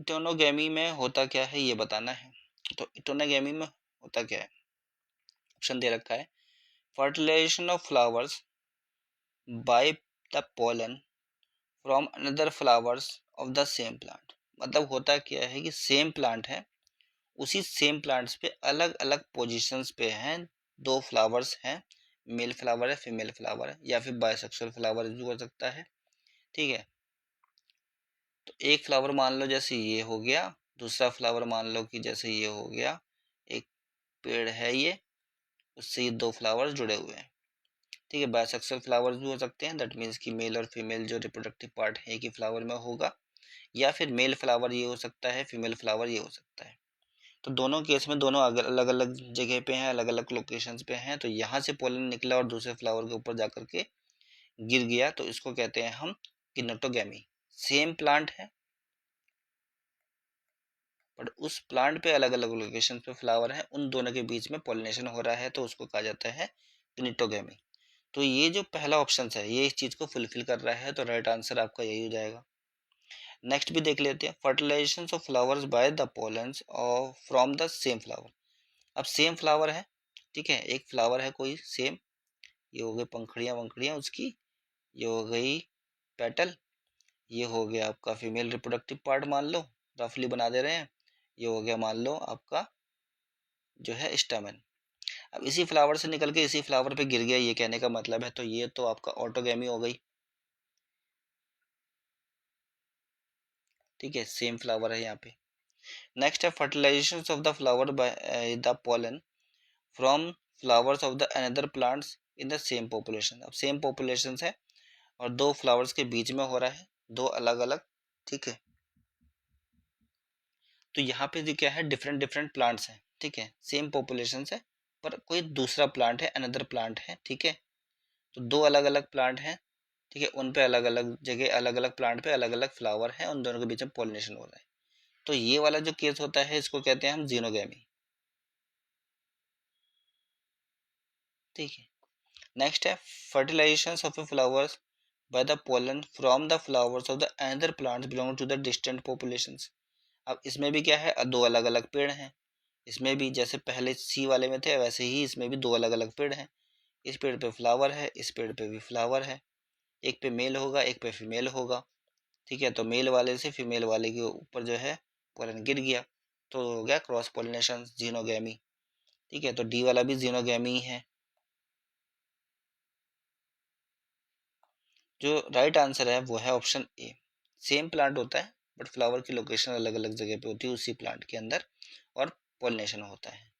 इटोनोगेमी में होता क्या है ये बताना है। तो इटोनोगेमी में होता क्या है, ऑप्शन दे रखा है, fertilisation of flowers by the pollen from another flowers of the same plant. मतलब होता क्या है कि सेम प्लांट है, उसी सेम प्लांट्स पे अलग अलग पोजीशंस पे हैं दो फ्लावर्स हैं, मेल फ्लावर है फीमेल फ्लावर है, या फिर बायसेक्सुअल फ्लावर भी हो सकता है। ठीक है, तो एक फ्लावर मान लो जैसे ये हो गया, दूसरा फ्लावर मान लो कि जैसे ये हो गया, एक पेड़ है ये, उससे ये दो फ्लावर्स जुड़े हुए हैं। ठीक है, बायसेक्सुअल फ्लावर्स भी हो सकते हैं, दैट मीन्स कि मेल और फीमेल जो रिप्रोडक्टिव पार्ट है एक ही फ्लावर में होगा, या फिर मेल फ्लावर ये हो सकता है, फीमेल फ्लावर ये हो सकता है। तो दोनों केस में दोनों अगर अलग अलग जगह पे हैं, अलग अलग लोकेशंस पे हैं, तो यहाँ से पोलन निकला और दूसरे फ्लावर के ऊपर जाकर के गिर गया, तो इसको कहते हैं हम किनेटोगेमी। सेम प्लांट है बट उस प्लांट पे अलग अलग लोकेशन पे फ्लावर है, उन दोनों के बीच में पॉलिनेशन हो रहा है, तो उसको कहा जाता है किनेटोगेमी। तो ये जो पहला ऑप्शन है ये इस चीज को फुलफिल कर रहा है, तो राइट आंसर आपका यही हो जाएगा। नेक्स्ट भी देख लेते हैं, fertilisation of flowers by the pollens और फ्रॉम द सेम फ्लावर। अब सेम फ्लावर है, ठीक है, एक फ्लावर है कोई सेम, ये हो गई पंखड़ियाँ वंखड़ियाँ उसकी, ये हो गई पेटल, ये हो गया आपका फीमेल रिप्रोडक्टिव पार्ट मान लो, रफली बना दे रहे हैं, ये हो गया मान लो आपका जो है स्टैमेन। अब इसी फ्लावर से निकल के इसी फ्लावर पे गिर गया, ये कहने का मतलब है, तो ये तो आपका ऑटोगेमी हो गई। ठीक है, सेम फ्लावर है यहाँ पे। नेक्स्ट है fertilisation of the flower by the pollen from flowers of the another plants in the same population. अब सेम पॉपुलेशन है और दो फ्लावर्स के बीच में हो रहा है, दो अलग अलग। ठीक है, तो यहाँ पे जो क्या है, डिफरेंट डिफरेंट प्लांट्स हैं। ठीक है, सेम पॉपुलेशन है पर कोई दूसरा प्लांट है, अनदर प्लांट है। ठीक है, तो दो अलग अलग प्लांट हैं। ठीक है, उन पे अलग अलग जगह अलग अलग प्लांट पे अलग अलग फ्लावर है, उन दोनों के बीच में पॉलिनेशन हो रहा है। तो ये वाला जो केस होता है इसको कहते हैं हम जीनोगेमी। ठीक है, नेक्स्ट है fertilisation of a flowers by the pollen from the flowers of the another plants belong to the distant populations. अब इसमें भी क्या है, दो अलग अलग पेड़ हैं, इसमें भी जैसे पहले सी वाले में थे वैसे ही इसमें भी दो अलग अलग पेड़ हैं। इस पेड़ पे फ्लावर है, इस पेड़ पे भी फ्लावर है, एक पे मेल होगा एक पे फीमेल होगा। ठीक है, तो मेल वाले से फीमेल वाले के ऊपर जो है पोलन गिर गया, तो हो गया क्रॉस पोलिनेशन, जीनोगेमी। ठीक है, तो डी वाला भी जीनोगेमी है। जो राइट आंसर है वो है ऑप्शन ए। सेम प्लांट होता है बट फ्लावर की लोकेशन अलग अलग जगह पे होती है उसी प्लांट के अंदर, और पॉलिनेशन होता है।